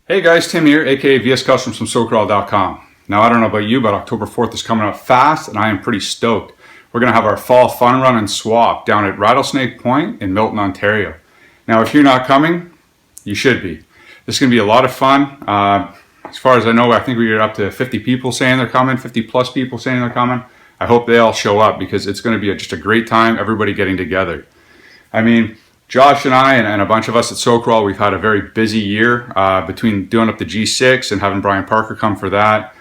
Hey guys, Tim here, aka VS Customs from SoCral.com. Now I don't know about you, but October 4th is coming up fast and I am pretty stoked. We're going to have our fall fun run and swap down at Rattlesnake Point in Milton, Ontario. Now if you're not coming, you should be. This is going to be a lot of fun. As far as I know, I think we're up to 50 people saying they're coming, 50 plus people saying they're coming. I hope they all show up because it's going to be just a great time, everybody getting together. I mean, Josh and I and a bunch of us at SoCral, we've had a very busy year between doing up the G6 and having Brian Parker come for that,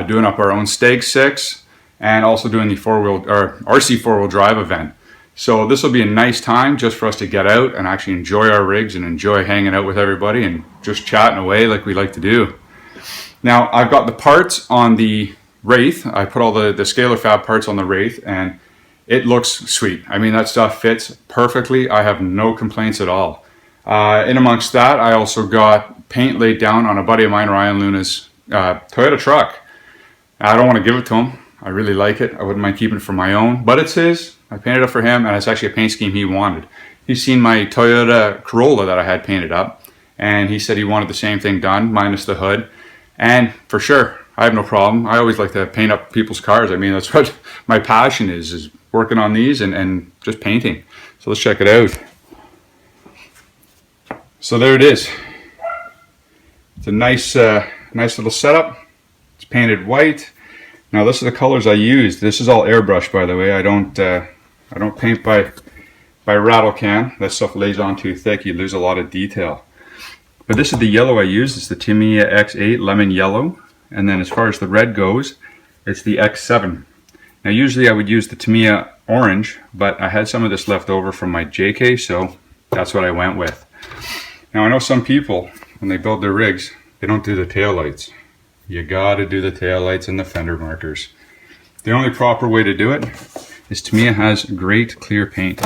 doing up our own Steg 6, and also doing the RC 4-wheel drive event. So this will be a nice time just for us to get out and actually enjoy our rigs and enjoy hanging out with everybody and just chatting away like we like to do. Now I've got the parts on the Wraith. I put all the ScalerFab parts on the Wraith and it looks sweet. I mean, that stuff fits perfectly. I have no complaints at all. In amongst that, I also got paint laid down on a buddy of mine, Ryan Luna's Toyota truck. I don't want to give it to him. I really like it. I wouldn't mind keeping it for my own, but it's his. I painted it for him, and it's actually a paint scheme he wanted. He's seen my Toyota Corolla that I had painted up, and he said he wanted the same thing done, minus the hood. And for sure, I have no problem. I always like to paint up people's cars. I mean, that's what my passion is working on these and just painting. So let's check it out. So there it is. It's a nice little setup. It's painted white. Now this is the colors I used. This is all airbrush, by the way. I don't paint by rattle can. That stuff lays on too thick. You lose a lot of detail. But this is the yellow I used. It's the Tamiya X8 lemon yellow. And then as far as the red goes, it's the X7. Now usually I would use the Tamiya orange, but I had some of this left over from my JK, so that's what I went with. Now I know some people, when they build their rigs, they don't do the taillights. You gotta do the taillights and the fender markers. The only proper way to do it is Tamiya has great clear paint.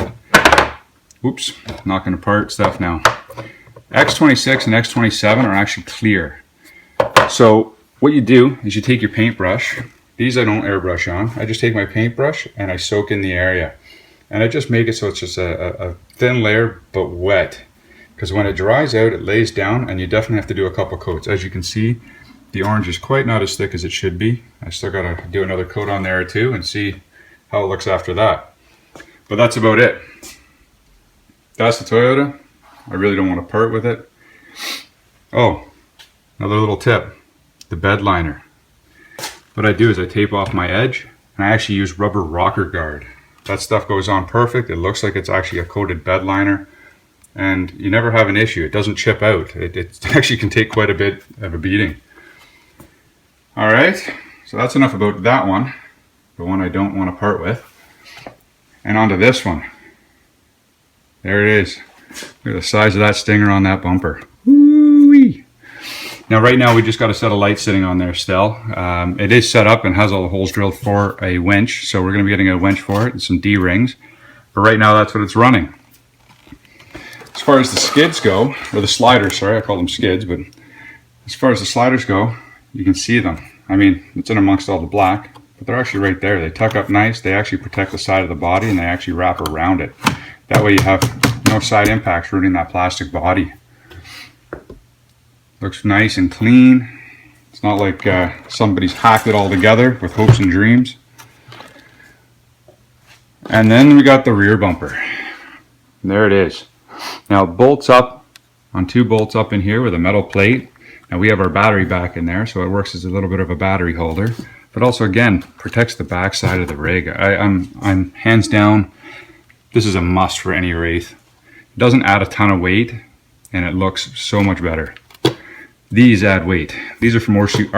Oops, knocking apart stuff now. X26 and X27 are actually clear. So what you do is you take your paintbrush. These I don't airbrush on. I just take my paintbrush and I soak in the area. And I just make it so it's just a thin layer but wet. Because when it dries out, it lays down and you definitely have to do a couple coats. As you can see, the orange is quite not as thick as it should be. I still got to do another coat on there too and see how it looks after that. But that's about it. That's the Toyota. I really don't want to part with it. Oh, another little tip. The bed liner. What I do is I tape off my edge and I actually use rubber rocker guard. That stuff goes on perfect. It looks like it's actually a coated bed liner and you never have an issue. It doesn't chip out. It actually can take quite a bit of a beating. Alright, so that's enough about that one. The one I don't want to part with. And onto this one. There it is. Look at the size of that stinger on that bumper. Woo-wee. Now right now we just got a set of lights sitting on there still. It is set up and has all the holes drilled for a winch, so we're going to be getting a winch for it and some D-rings. But right now that's what it's running. As far as the skids go, or the sliders, sorry, I call them skids, but as far as the sliders go, you can see them. I mean, it's in amongst all the black, but they're actually right there. They tuck up nice, they actually protect the side of the body, and they actually wrap around it. That way you have no side impacts ruining that plastic body. Looks nice and clean. It's not like somebody's hacked it all together with hopes and dreams. And then we got the rear bumper. And there it is. Now it bolts up on two bolts up in here with a metal plate. Now we have our battery back in there, so it works as a little bit of a battery holder. But also again, protects the back side of the rig. I'm hands down, this is a must for any Wraith. It doesn't add a ton of weight and it looks so much better. These add weight. These are from RC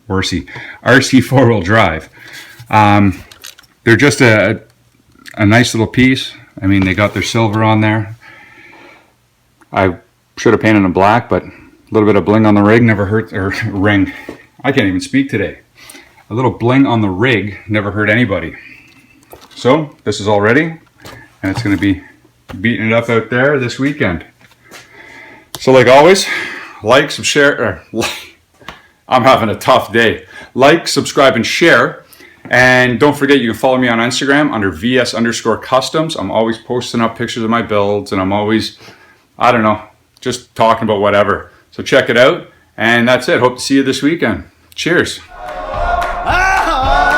4-wheel drive. They're just a nice little piece. I mean, they got their silver on there. I should have painted them black, but a little bit of bling on the rig never hurt, or ring. I can't even speak today. A little bling on the rig never hurt anybody. So this is all ready, and it's going to be beating it up out there this weekend. So like always, like, share, I'm having a tough day. Like, subscribe, and share. And don't forget, you can follow me on Instagram under VS_customs. I'm always posting up pictures of my builds, and I'm always, I don't know, just talking about whatever. So check it out. And that's it. Hope to see you this weekend. Cheers. Ah!